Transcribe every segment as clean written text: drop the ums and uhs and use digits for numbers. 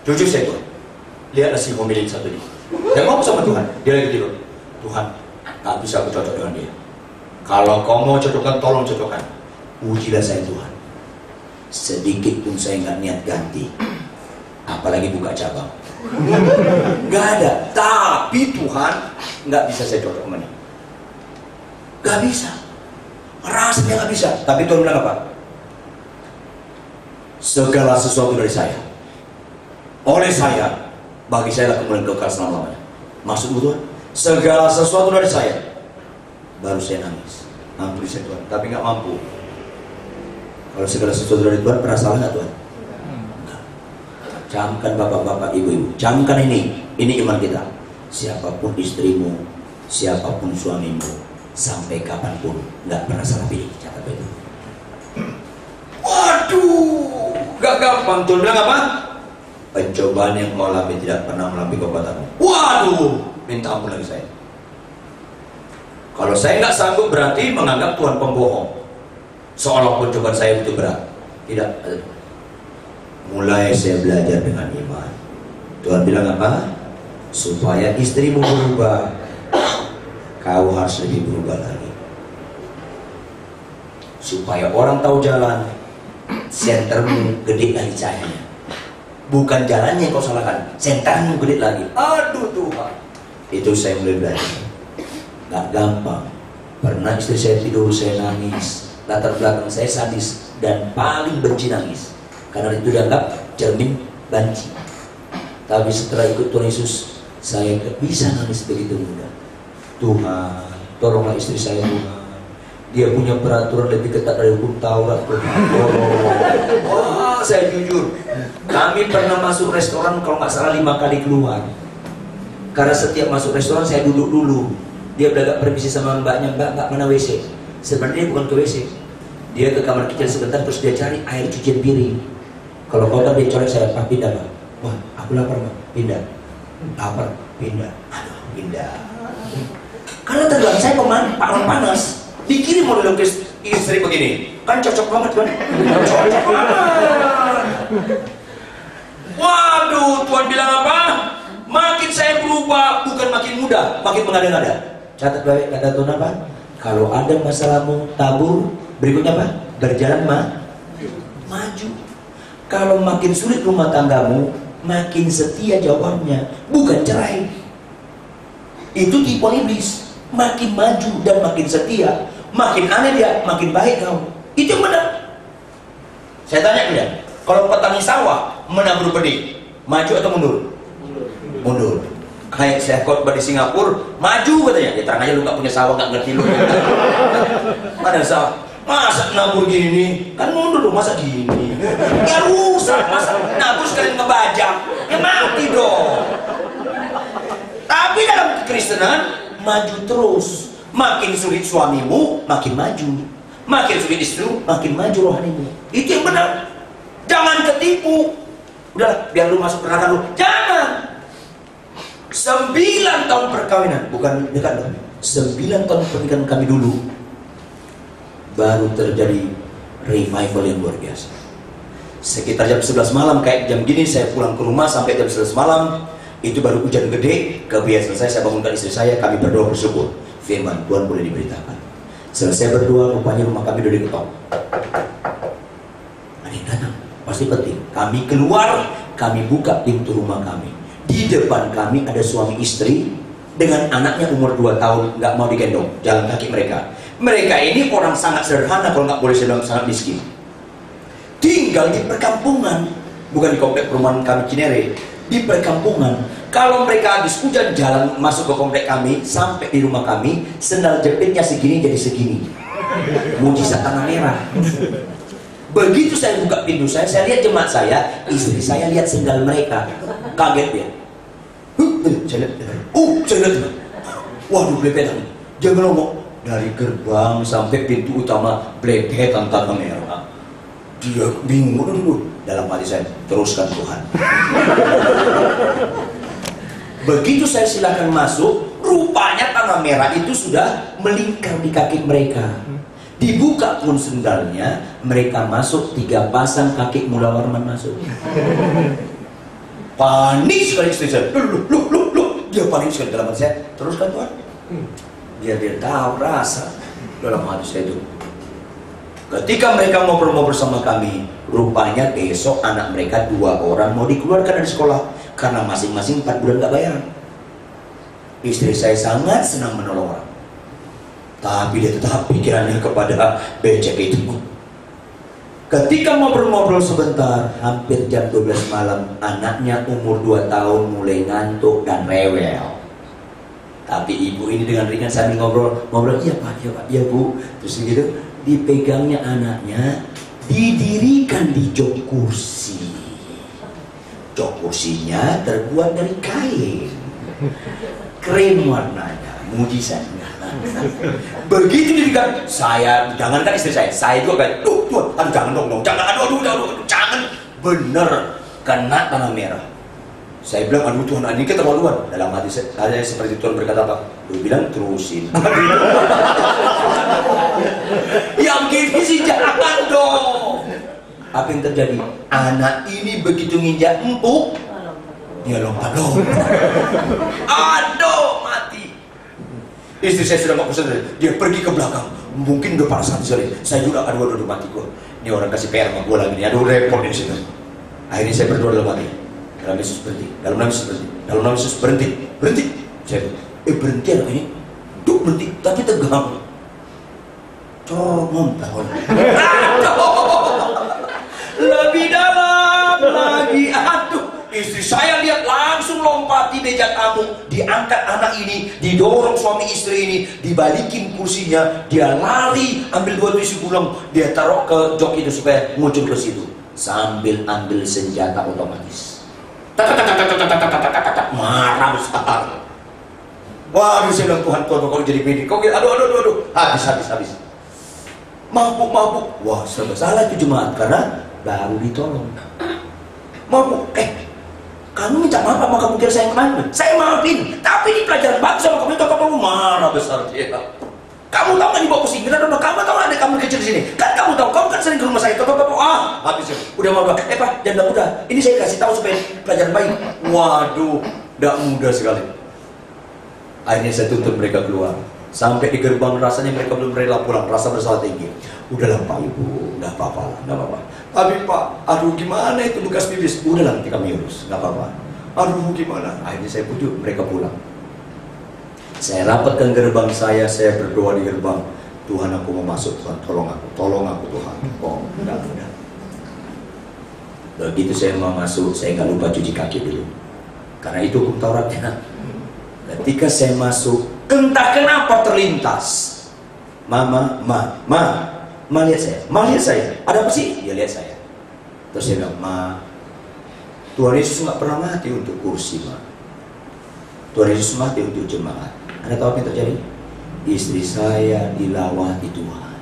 Jujur saya Tuhan, lihatlah si pemilik satu ini. Dia ngomong sama Tuhan, dia lagi tidur. Tuhan, tak bisa aku cocok dengan dia. Kalau kau mau cocokkan, tolong cocokkan. Ujilah saya Tuhan. Sedikit pun saya nggak niat ganti. Apalagi buka cabang. Nggak ada. Tapi Tuhan, nggak bisa saya cocok sama dia. Nggak bisa. Rasanya nggak bisa. Tapi Tuhan bilang apa? Segala sesuatu dari saya, oleh saya, bagi saya lah kemuliaan kekal selama-lamanya. Maksudmu Tuhan? Segala sesuatu dari saya. Baru saya nangis. Ampuni saya Tuhan, tapi nggak mampu. Kalau segala sesuatu dari Tuhan, pernah salah nggak Tuhan? Enggak. Camkan bapak-bapak, ibu-ibu. Camkan ini iman kita. Siapapun istrimu, siapapun suamimu, sampai kapanpun nggak pernah salah pilih. Catat itu. Waduh, gak gampang. Tuhan bilang apa? Pencobaan yang kau alami tidak pernah melampaui kekuatanmu. Waduh, minta ampun lagi saya. Kalau saya nggak sanggup berarti menganggap Tuhan pembohong. Seolah pencobaan saya itu berat. Tidak. Mulai saya belajar dengan iman. Tuhan bilang apa? Supaya istrimu berubah, kau harus lebih berubah lagi. Supaya orang tahu jalan, sentermu gede lagi cahayanya. Bukan jalannya yang kau salahkan, sentermu gede lagi. Aduh Tuhan. Itu saya mulai belajar. Gak gampang. Pernah istri saya tidur, saya nangis. Latar belakang saya sadis dan paling benci nangis. Karena itu dianggap cermin banci. Tapi setelah ikut Tuhan Yesus, saya gak bisa nangis begitu mudah. Tuhan, tolonglah istri saya Tuhan. Dia punya peraturan lebih ketat dari hukum Taurat. Wah, saya jujur. Kami pernah masuk restoran kalau nggak salah 5 kali keluar. Karena setiap masuk restoran saya duduk dulu. Dia beragak permisi sama mbaknya, mbak mana WC? Sebenarnya dia bukan ke WC. Dia ke kamar kecil sebentar terus dia cari air cucian piring. Kalau kotor dia colek saya, Pak pindah Pak. Wah, aku lapar Pak, pindah. Lapar, pindah. Aduh, pindah. Karena tergantung saya panas. Dikirim oleh lukis istri begini, kan cocok banget kan? Cocok banget. Waduh, Tuhan bilang apa? Makin saya berubah, bukan makin muda, makin mengada-ngada. Catat baik kata Tuhan apa? Kalau ada masalahmu tabur, berikutnya apa? Berjalan maju. Kalau makin sulit rumah tanggamu, makin setia jawabnya, bukan cerai. Itu tipe iblis. Makin maju dan makin setia, makin aneh dia, makin baik kau. Itu yang benar. Saya tanya dia, kalau petani sawah menabur benih, maju atau mundur? Mundur. Kayak saya khotbah di Singapura, maju katanya. Ya terang aja lu gak punya sawah, gak ngerti lu. Mana sawah? Masa nabur gini nih? Kan mundur dong, masa gini? Ya rusak, masa nabur sekalian ngebajak. Ya mati dong. Tapi dalam kekristenan maju terus. Makin sulit suamimu, makin maju. Makin sulit istrimu, makin maju rohanimu. Itu yang benar. Jangan ketipu. Udah, biar lu masuk neraka lu. Jangan. 9 tahun perkawinan, bukan dekat loh. 9 tahun pernikahan kami dulu, baru terjadi revival yang luar biasa. Sekitar jam 11 malam, kayak jam gini saya pulang ke rumah sampai jam 11 malam. Itu baru hujan gede, kebiasaan saya bangunkan istri saya, kami berdoa bersyukur. Firman Tuhan boleh diberitakan. Selesai berdoa, rupanya rumah kami udah diketok. Ada yang datang, pasti penting. Kami keluar, kami buka pintu rumah kami. Di depan kami ada suami istri dengan anaknya umur 2 tahun, nggak mau digendong, jalan kaki mereka. Mereka ini orang sangat sederhana, kalau nggak boleh saya bilang sangat miskin. Tinggal di perkampungan, bukan di komplek perumahan kami Cinere. Di perkampungan, kalau mereka habis hujan jalan masuk ke komplek kami sampai di rumah kami, sendal jepitnya segini jadi segini. Mujizat tanah merah. Begitu saya buka pintu saya lihat jemaat saya, istri saya lihat sendal mereka, kaget dia. Saya lihat, waduh belepetan. Jangan ngomong dari gerbang sampai pintu utama belepetan tanah merah. Dia bingung dulu. Dalam hati saya, teruskan Tuhan. Begitu saya silakan masuk, rupanya tanah merah itu sudah melingkar di kaki mereka. Dibuka pun sendalnya, mereka masuk 3 pasang kaki Mula Warman masuk. Panik sekali istri saya. Dia panik sekali dalam hati saya. Teruskan Tuhan. Biar dia tahu rasa dalam hati saya itu. Ketika mereka ngobrol-ngobrol sama kami, rupanya besok anak mereka 2 orang mau dikeluarkan dari sekolah karena masing-masing 4 bulan gak bayaran. Istri saya sangat senang menolong orang, tapi dia tetap pikirannya kepada becek itu. Ketika ngobrol-ngobrol sebentar, hampir jam 12 malam, anaknya umur 2 tahun mulai ngantuk dan rewel. Tapi ibu ini dengan ringan sambil ngobrol, iya pak, iya bu. Terus gitu, dipegangnya anaknya, didirikan di jok kursi. Jok kursinya terbuat dari kain, krem warnanya, mujizatnya. Begitu didirikan, saya, jangankan istri saya juga kayak, Tuhan, aduh jangan dong, jangan, aduh, jangan. Bener, kena tanah merah. Saya bilang, aduh Tuhan, ini keterlaluan. Dalam hati saya seperti Tuhan berkata apa? Lu bilang terusin. Yang gini sih jangan dong. Apa yang terjadi? Anak ini begitu nginjak empuk, dia lompat-lompat. Aduh, mati. Istri saya sudah gak pesan, dia pergi ke belakang. Mungkin udah panas hati sekali. Saya juga, aduh mati gue. Ini orang kasih PR sama gue lagi nih. Aduh repot di situ. Akhirnya saya berdoa dalam hati. Dalam Yesus berhenti. Dalam nama Yesus berhenti. Dalam nama Yesus berhenti. Berhenti. Saya berhenti anak ini. Duh berhenti. Tapi tegang. Comong tahun. Lebih dalam lagi. Aduh. Istri saya lihat langsung lompati meja tamu, diangkat anak ini, didorong suami istri ini, dibalikin kursinya, dia lari, ambil 2 tusuk gulung, dia taruh ke jok itu supaya muncul ke situ, sambil ambil senjata otomatis. Marah besar. Waduh, saya bilang Tuhan kau jadi bini, kau aduh, habis. Mabuk. Wah, serba salah itu jemaat karena baru ditolong. Mabuk, kamu minta maaf sama kamu kira saya yang kemana? Saya maafin, tapi di pelajaran bagus sama kamu itu kamu marah besar dia. Kamu tahu kan dibawa pusing, kamu tahu ada kamar kecil di sini. Kan kamu tahu, kamu kan sering ke rumah saya. Habis udah mau Pak, jangan mudah. Ini saya kasih tahu supaya pelajaran baik. Waduh, tidak mudah sekali. Akhirnya saya tuntut mereka keluar. Sampai di gerbang rasanya mereka belum rela pulang, rasa bersalah tinggi. Udahlah Pak Ibu, nggak apa-apa. Tapi Pak, aduh gimana itu bekas pipis? Udahlah nanti kami urus, nggak apa-apa. Aduh gimana? Akhirnya saya pujuk mereka pulang. Saya rapatkan gerbang saya berdoa di gerbang. Tuhan, aku mau masuk, Tuhan tolong aku Tuhan. Oh, enggak. Begitu saya mau masuk, saya nggak lupa cuci kaki dulu. Karena itu hukum Tauratnya. Ketika saya masuk, entah kenapa terlintas. Ma lihat saya. Ada apa sih? Dia lihat saya. Terus saya bilang, Ma, Tuhan Yesus nggak pernah mati untuk kursi, Ma. Tuhan Yesus mati untuk jemaat. Anda tahu apa yang terjadi? Istri saya dilawati Tuhan.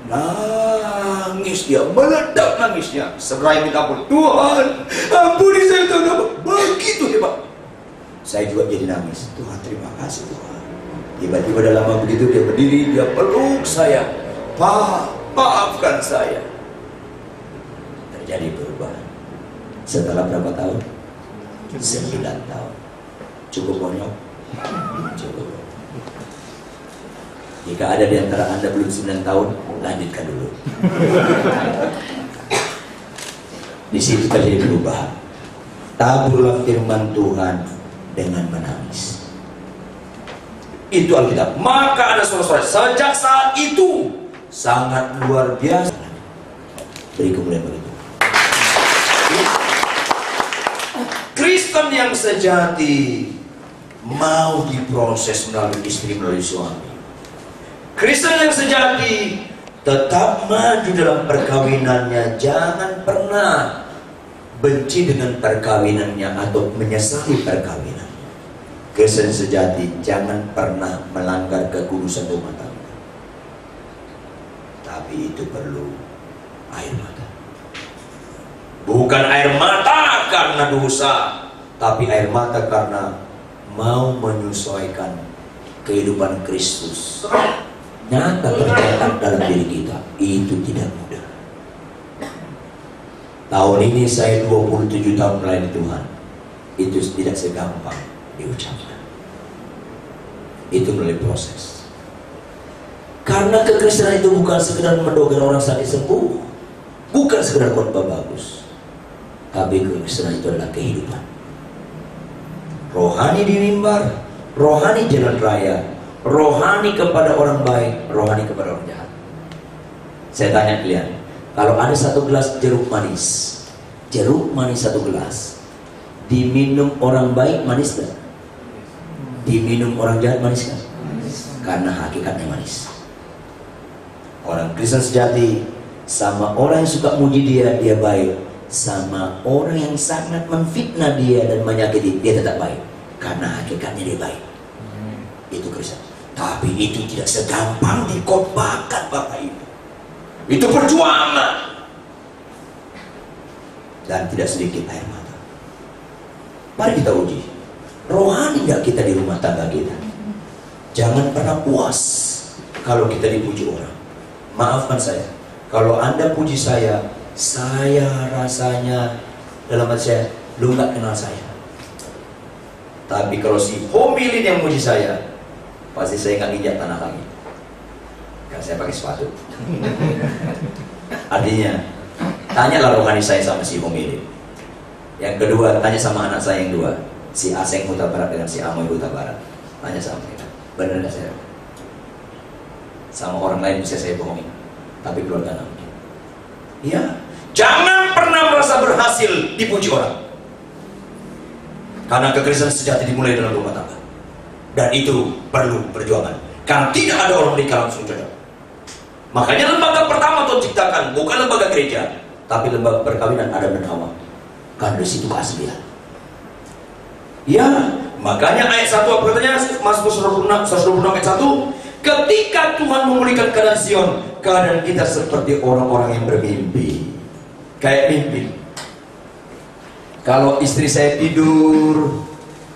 Nangis dia, meledak nangisnya. Seraya minta ampun. Tuhan, ampuni saya Tuhan. Begitu hebat. Saya juga jadi nangis. Tuhan, terima kasih Tuhan. Tiba-tiba dalam lama begitu dia berdiri, dia peluk saya. Pak, maafkan saya. Terjadi perubahan. Setelah berapa tahun? 9 tahun. Cukup bonyok? Cukup. Jika ada di antara Anda belum 9 tahun, lanjutkan dulu. Di situ terjadi perubahan. Taburlah firman Tuhan dengan menangis. Itu Alkitab. Maka ada saudara-saudara, sejak saat itu sangat luar biasa. Beri kemuliaan bagi Tuhan. Kristen yang sejati mau diproses melalui istri, melalui suami. Kristen yang sejati tetap maju dalam perkawinannya. Jangan pernah benci dengan perkawinannya atau menyesali perkawinannya. Kristen sejati jangan pernah melanggar kekudusan rumah tangga. Tapi itu perlu air mata. Bukan air mata karena dosa, tapi air mata karena mau menyesuaikan kehidupan Kristus. Nyata tercetak dalam diri kita. Itu tidak mudah. Tahun ini saya 27 tahun melayani Tuhan. Itu tidak segampang diucapkan. Itu melalui proses. Karena kekristenan itu bukan sekedar mendoakan orang sakit sembuh, bukan sekedar khotbah bagus, tapi kekristenan itu adalah kehidupan. Rohani di mimbar, rohani jalan raya, rohani kepada orang baik, rohani kepada orang jahat. Saya tanya kalian, kalau ada satu gelas jeruk manis satu gelas, diminum orang baik manis gak? Diminum orang jahat manis gak? Karena hakikatnya manis. Orang Kristen sejati sama orang yang suka muji dia baik, sama orang yang sangat menfitnah dia dan menyakiti dia tetap baik, karena hakikatnya dia baik. Itu Kristen. Tapi itu tidak segampang dikotbahkan, Bapak Ibu. Itu perjuangan. Dan tidak sedikit air mata. Mari kita uji, rohani nggak kita di rumah tangga kita. Jangan pernah puas kalau kita dipuji orang. Maafkan saya, kalau Anda puji saya rasanya dalam hati saya, lu nggak kenal saya. Tapi kalau si homilin yang muji saya, pasti saya nggak injak tanah lagi, karena saya pakai sepatu. Artinya, tanyalah rohani saya sama si homilin. Yang kedua, tanya sama anak saya yang dua, si Aseng Huta Barat dengan si Amoy Huta Barat. Tanya sama mereka, benar nggak saya? Sama orang lain bisa saya bohongin, tapi keluarga nggak mungkin. Iya, jangan pernah merasa berhasil dipuji orang, karena kekristenan sejati dimulai dalam rumah tangga. Dan itu perlu perjuangan, karena tidak ada orang menikah langsung cocok. Makanya lembaga pertama Tuhan ciptakan bukan lembaga gereja, tapi lembaga perkawinan Adam dan Hawa. Karena di situ keaslian. Ya, makanya ayat 1 apa katanya? Mazmur 126 ayat 1. Ketika Tuhan memulihkan keadaan Sion, keadaan kita seperti orang-orang yang bermimpi. Kayak mimpi. Kalau istri saya tidur,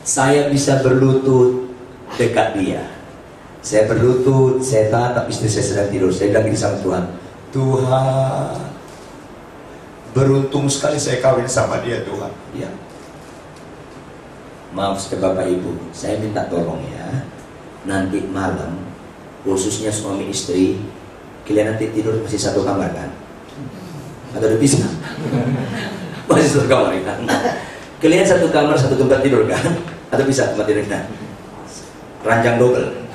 saya bisa berlutut dekat dia. Saya berlutut, saya tatap istri saya sedang tidur. Saya bilang gini sama Tuhan, Tuhan, beruntung sekali saya kawin sama dia, Tuhan. Ya. Maaf sekali Bapak Ibu, saya minta tolong ya, nanti malam, khususnya suami istri, kalian nanti tidur masih satu kamar kan? Atau udah bisa? Masih satu kamar kan? Kalian satu kamar, satu tempat tidur kan? Atau bisa tempat tidur kan? Ranjang double.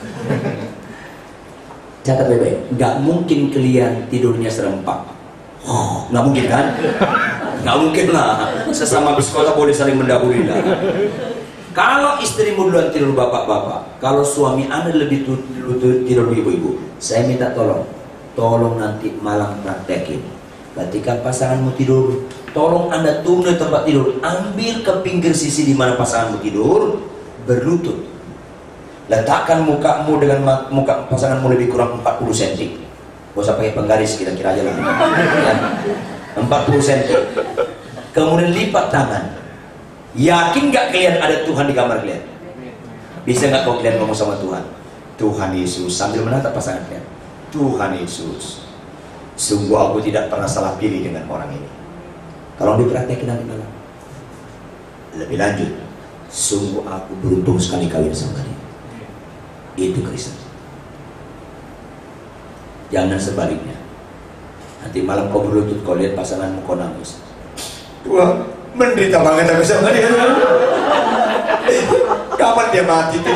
Catat baik-baik, nggak mungkin kalian tidurnya serempak. Nggak mungkin kan? Nggak mungkin lah. Sesama biskota boleh saling mendahului lah. Kalau istrimu duluan tidur bapak-bapak, kalau suami Anda lebih tidur ibu-ibu, saya minta tolong nanti malam praktekin. Ketika pasanganmu tidur, tolong Anda turun dari tempat tidur, ambil ke pinggir sisi di mana pasanganmu tidur, berlutut. Letakkan mukamu dengan muka pasanganmu lebih kurang 40 cm. Gak usah pakai penggaris, kira-kira aja lah. Ya. 40 cm. Kemudian lipat tangan. Yakin gak kalian ada Tuhan di kamar kalian? Bisa gak kau kalian ngomong sama Tuhan? Tuhan Yesus, sambil menatap pasangan kalian. Tuhan Yesus, sungguh aku tidak pernah salah pilih dengan orang ini. Tolong dipraktekin nanti malam. Lebih lanjut, sungguh aku beruntung sekali kawin sama dia. Itu Kristen. Jangan sebaliknya. Nanti malam kau berlutut, kau lihat pasanganmu, kau nangis. Tuhan, menderita banget aku sama dia. Kapan dia mati tuh?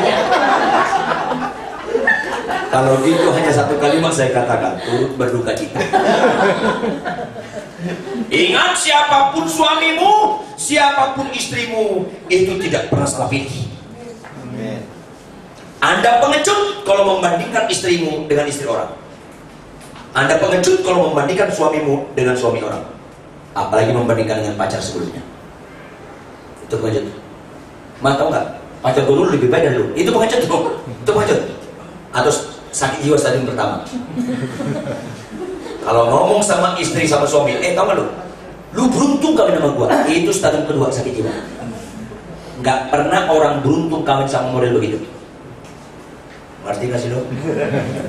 Kalau gitu hanya satu kalimat saya katakan, turut berduka cita. Ingat, siapapun suamimu, siapapun istrimu, itu tidak pernah salah pilih. Anda pengecut kalau membandingkan istrimu dengan istri orang. Anda pengecut kalau membandingkan suamimu dengan suami orang. Apalagi membandingkan dengan pacar sebelumnya. Itu pengecut. Ma, tahu nggak? Pacar dulu lebih baik dari lu. Itu pengecut tuh. Itu pengecut. Atau sakit jiwa stadium pertama. Kalau ngomong sama istri sama suami, tahu nggak lu? Lu beruntung kawin sama gua. Itu stadium kedua sakit jiwa. Nggak pernah orang beruntung kawin sama model begitu. Ngerti nggak sih lo?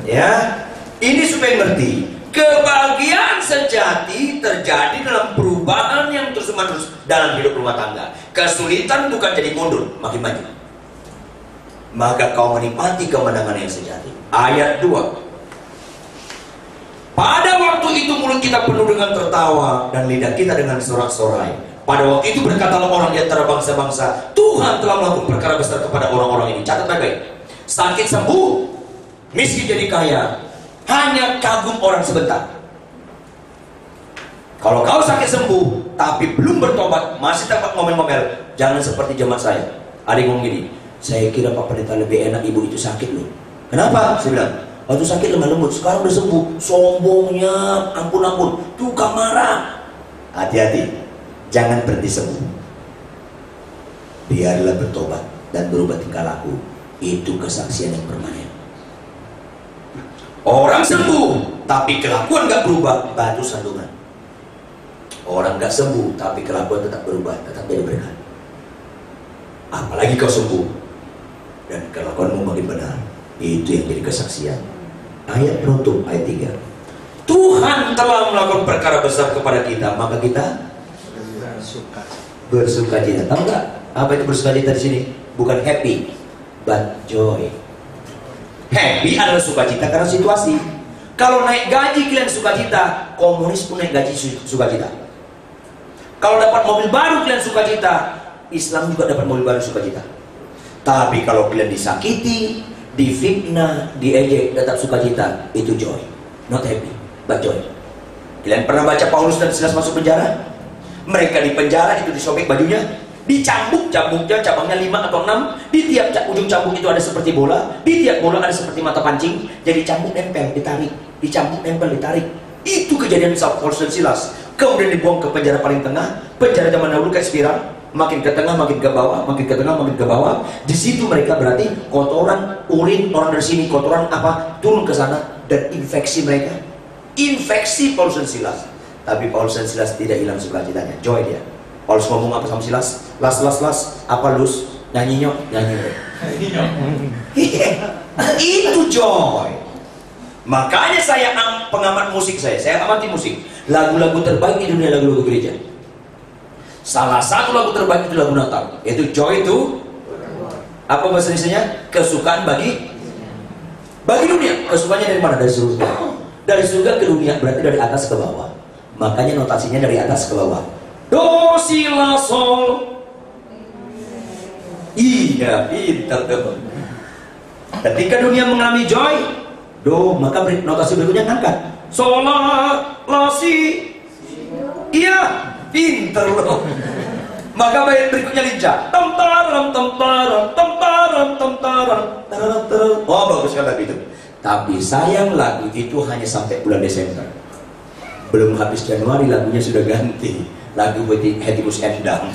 Ya, ini supaya ngerti. Kebahagiaan sejati terjadi dalam perubahan yang terus-menerus dalam hidup rumah tangga. Kesulitan bukan jadi mundur, makin maju. Maka kau menikmati kemenangan yang sejati. Ayat 2. Pada waktu itu mulut kita penuh dengan tertawa dan lidah kita dengan sorak-sorai. Pada waktu itu berkatalah orang di antara bangsa-bangsa, Tuhan telah melakukan perkara besar kepada orang-orang ini. Catat baik-baik. Sakit sembuh, miskin jadi kaya, hanya kagum orang sebentar. Kalau kau sakit sembuh tapi belum bertobat, masih dapat ngomel-ngomel, jangan seperti zaman saya. Ada yang ngomong gini, saya kira Pak Pendeta lebih enak ibu itu sakit loh. Kenapa? Saya bilang, waktu sakit lemah lembut, sekarang udah sembuh. Sombongnya, ampun-ampun, tukang marah. Hati-hati, jangan berhenti sembuh. Biarlah bertobat dan berubah tingkah laku. Itu kesaksian yang permanen. Orang sembuh tapi kelakuan gak berubah, batu sandungan. Orang gak sembuh tapi kelakuan tetap berubah, tetap jadi berkat. Apalagi kau sembuh dan kelakuanmu makin benar, itu yang jadi kesaksian. Ayat penutup, ayat 3. Tuhan telah melakukan perkara besar kepada kita, maka kita bersuka cita. Tahu nggak apa itu bersuka cita di sini? Bukan happy, but joy. Happy adalah sukacita karena situasi. Kalau naik gaji kalian sukacita, komunis pun naik gaji sukacita. Kalau dapat mobil baru kalian sukacita, Islam juga dapat mobil baru sukacita. Tapi kalau kalian disakiti, difitnah, diejek, tetap sukacita, itu joy. Not happy, but joy. Kalian pernah baca Paulus dan Silas masuk penjara? Mereka di penjara itu disobek bajunya, dicambuk, cambuknya cabangnya 5 atau 6. Di tiap ujung cambuk itu ada seperti bola, di tiap bola ada seperti mata pancing. Jadi cambuk nempel, ditarik, dicambuk nempel, ditarik. Itu kejadian Paulus dan Silas. Kemudian dibuang ke penjara paling tengah. Penjara zaman dahulu kayak spiral, makin ke tengah, makin ke bawah, makin ke tengah, makin ke bawah. Di situ mereka berarti kotoran, urin orang dari sini, kotoran apa turun ke sana dan infeksi mereka. Infeksi Paulus dan Silas. Tapi Paulus dan Silas tidak hilang sukacitanya, joy dia. Paulus ngomong apa sama Silas? Las, apa lus? Nyanyi nyok, nyanyi. Itu joy. Makanya saya pengamat musik saya amati musik. Lagu-lagu terbaik di dunia lagu-lagu gereja. Salah satu lagu terbaik itu lagu Natal, yaitu joy itu apa bahasa Indonesianya? Kesukaan bagi dunia. Kesukaannya dari mana? Dari surga. Dari surga ke dunia berarti dari atas ke bawah. Makanya notasinya dari atas ke bawah. Do, si, la, sol. Iya, pintar tuh. Ketika dunia mengalami joy, do, maka notasi berikutnya ngangkat. Sol, la, si. Iya, pintar loh. Maka bait berikutnya lincah. Tem-taram. Oh, bagus kan lagu itu. Tapi sayang lagu itu hanya sampai bulan Desember. Belum habis Januari lagunya sudah ganti. Lagu Hetimus Endang.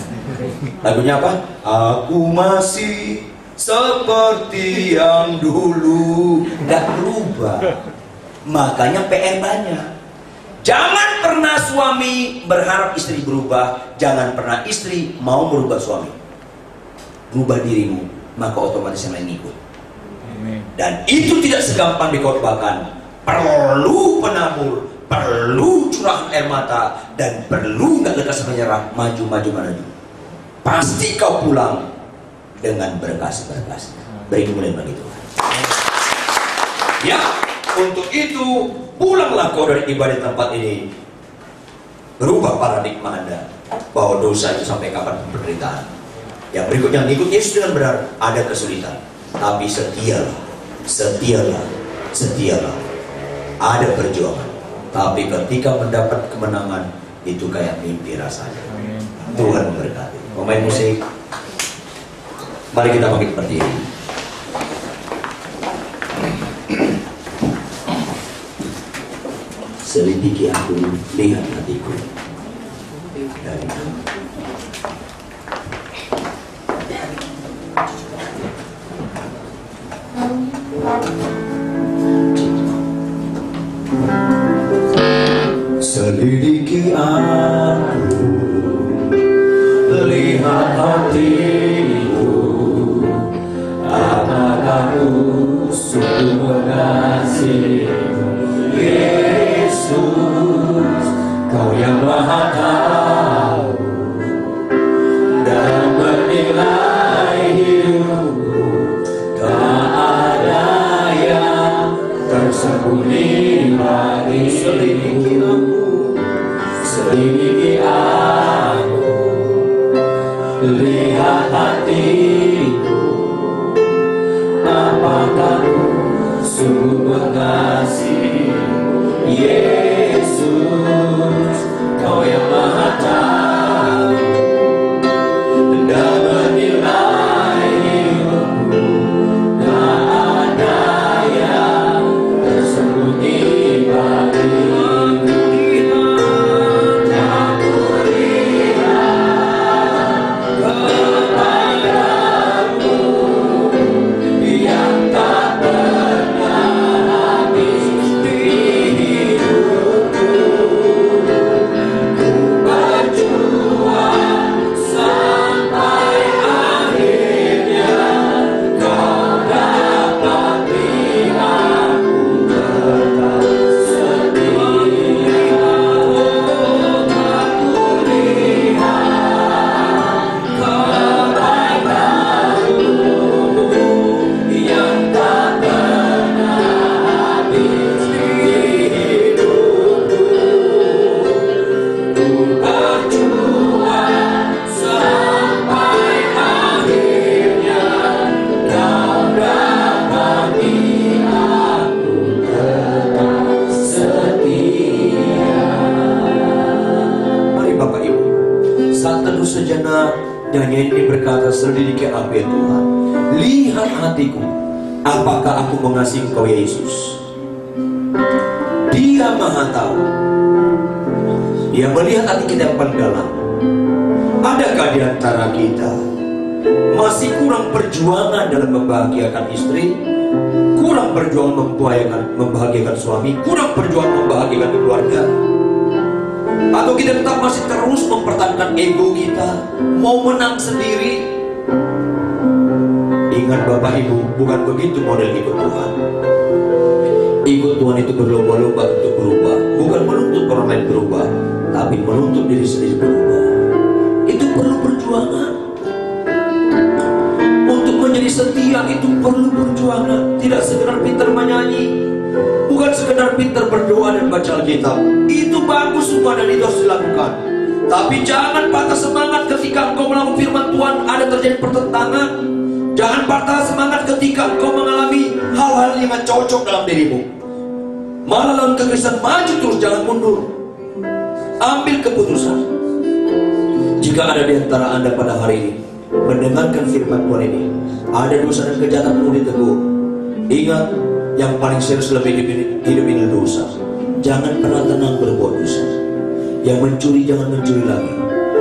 Lagunya apa? Aku masih seperti yang dulu. Gak berubah. Makanya PR banyak. Jangan pernah suami berharap istri berubah. Jangan pernah istri mau merubah suami. Rubah dirimu, maka otomatis yang lain ikut. Dan itu tidak segampang dikorbankan. Perlu penabur, perlu curahan air mata, dan perlu nggak lekas menyerah, maju. Pasti kau pulang dengan berkas-berkas. Beri kemuliaan bagi Tuhan. Ya, untuk itu pulanglah kau dari ibadah tempat ini. Berubah paradigma Anda bahwa dosa itu sampai kapan penderitaan. Yang berikutnya, ngikut Yesus dengan benar, ada kesulitan. Tapi setialah. Ada perjuangan. Tapi ketika mendapat kemenangan, itu kayak mimpi rasanya. Tuhan memberkati. Pemain musik, mari kita bangkit berdiri. Selidiki aku, lihat hatiku. Dari selidiki aku, lihat hatiku. Apakah aku sungguh mengasihimu, Yesus? Maha tahu dan menilai hidupku. Tak ada yang tersembunyi bagiku. Selidiki aku, lihat hatiku, apakah ku sungguh mengasihi. Yesus, Kau yang Maha tahu dan menilai hidupku. Tak ada yang tersembunyi bagiku. Nyanyian ini berkata, selidiki aku ya Tuhan, lihat hatiku, apakah aku mengasihi Engkau Yesus. Dia Maha tahu, Dia melihat hati kita yang paling dalam. Adakah di antara kita masih kurang perjuangan dalam membahagiakan istri, kurang perjuangan membahagiakan suami, kurang perjuangan membahagiakan keluarga? Atau kita tetap masih terus mempertahankan ego kita, mau menang sendiri? Ingat Bapak Ibu, bukan begitu model ikut Tuhan. Ikut Tuhan itu berlomba-lomba untuk berubah, bukan menuntut orang lain berubah, tapi menuntut diri sendiri berubah. Itu perlu perjuangan. Untuk menjadi setia itu perlu perjuangan. Tidak sekedar pintar menyanyi, bukan sekedar pintar berdoa dan baca Alkitab. Itu bagus semua dan itu harus dilakukan. Tapi jangan patah semangat ketika engkau melakukan firman Tuhan ada terjadi pertentangan. Jangan patah semangat ketika engkau mengalami hal-hal yang tidak cocok dalam dirimu. Malah dalam kekristenan maju terus, jangan mundur. Ambil keputusan. Jika ada di antara Anda pada hari ini mendengarkan firman Tuhan ini, ada dosa dan kejahatan perlu ditegur. Ingat, yang paling serius dalam hidup ini dosa. Jangan pernah tenang berbuat dosa. Yang mencuri jangan mencuri lagi.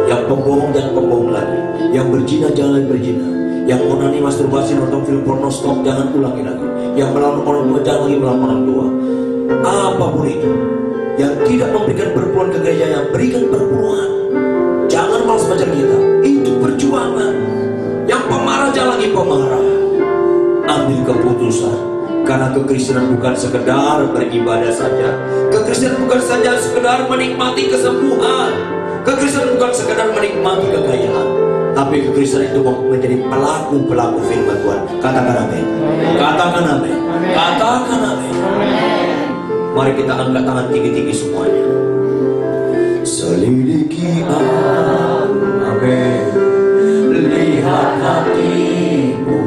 Yang pembohong jangan pembohong lagi. Yang berzina jangan lagi berzina. Yang onani, masturbasi, nonton film porno, stop, jangan ulangi lagi. Yang melawan orang tua jangan lagi melawan orang tua. Apapun itu yang tidak memberikan perpuluhan ke gereja, yang berikan perpuluhan. Jangan malas belajar kita. Itu perjuangan. Yang pemarah jangan lagi pemarah. Ambil keputusan. Karena kekristenan bukan sekedar beribadah saja. Kekristenan bukan saja sekedar menikmati kesembuhan. Kekristenan bukan sekedar menikmati kekayaan. Tapi kekristenan itu menjadi pelaku-pelaku firman Tuhan. Katakan amin. Katakan amin. Katakan amin. Mari kita angkat tangan tinggi-tinggi semuanya. Selidiki aku, amin. Lihat hatimu,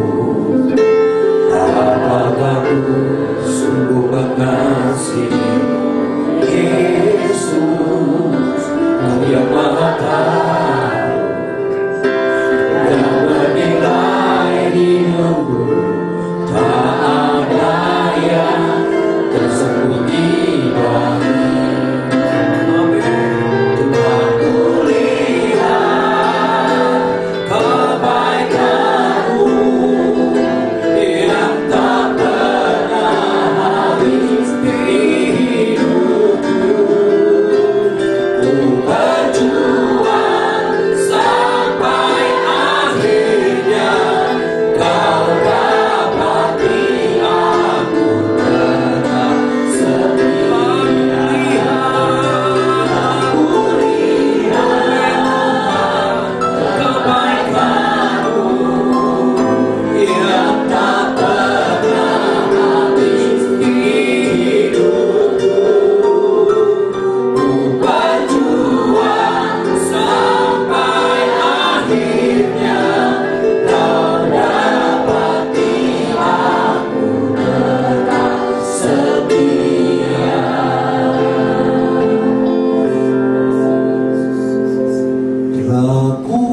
apakah ku sungguh mengasihi. Yesus, Kau yang Maha tahu dan menilai hidupku. Tak ada yang tersembunyi bagiku. Tuhan ku lihat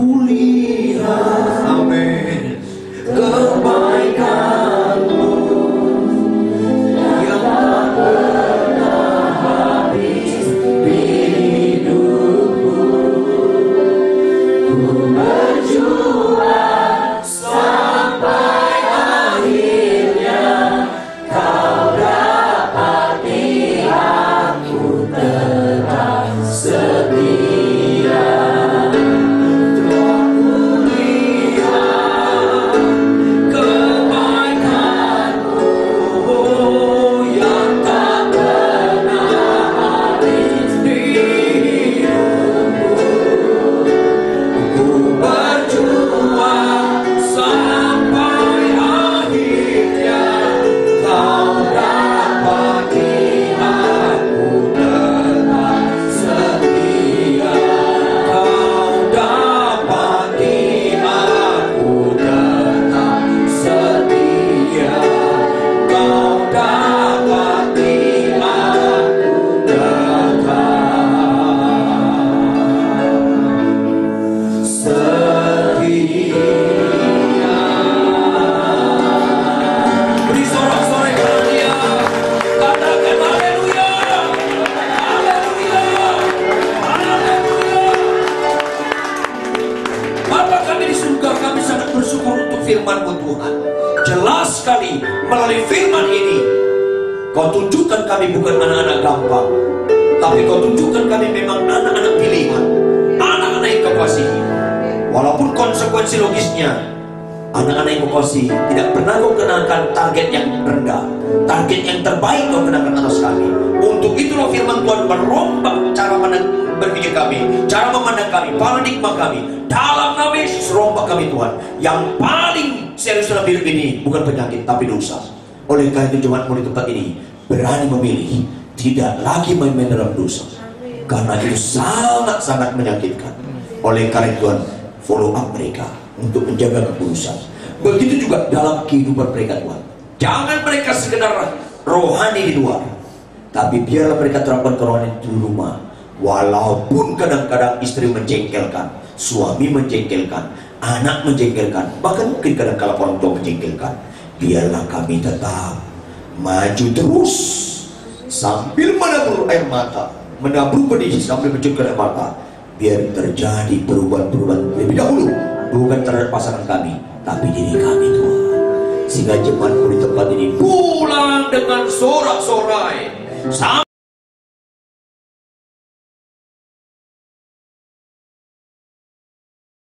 kulihat, amin, kebaikan-Mu yang tak pernah habis di hidupku. Ku berjuang sampai akhirnya, Kau dapati aku tetap setia. Telah kulihat kebaikan-Mu yang tak pernah habis di hidupku. Ku berjuang sampai akhirnya, Kau dapati aku tetap setia. Kau dapati aku tetap setia. Kau dapati aku tetap setia. Beri sorak-sorai kepada Dia. Katakan haleluya. Haleluya. Haleluya. Bapa kami di surga, kami sangat bersyukur untuk firman-Mu Tuhan. Jelas sekali melalui firman ini Kau tunjukkan kami bukan anak-anak gampang, tapi Kau tunjukkan kami memang anak-anak pilihan, anak-anak yang Kau kasihi. Walaupun konsekuensi logisnya, anak-anak yang Kau kasihi tidak pernah Kau kenakan target yang rendah, target yang terbaik Kau kenakan atas kami. Untuk itulah firman Tuhan merombak cara berpikir kami, cara memandang kami, paradigma kami. Dalam nama Yesus, rombak kami Tuhan. Yang paling serius dalam hidup ini bukan penyakit, tapi dosa. Oleh karena itu jemaat-Mu di tempat ini berani memilih tidak lagi main-main dalam dosa, karena itu sangat-sangat menyakitkan. Oleh karena itu Tuhan, follow up mereka untuk menjaga kekudusan. Begitu juga dalam kehidupan mereka Tuhan. Jangan mereka sekedar rohani di luar, tapi biarlah mereka terapkan kerohanian di rumah. Walaupun kadang-kadang istri menjengkelkan, suami menjengkelkan, anak menjengkelkan, bahkan mungkin kadang-kadang orang tua menjengkelkan, biarlah kami tetap maju terus sambil menabur air mata, menabur pedih sambil mencurahkan air mata. Biar terjadi perubahan-perubahan lebih dahulu, bukan terhadap pasangan kami, tapi diri kami Tuhan. Sehingga jemaat-Mu di tempat ini pulang dengan sorak-sorai.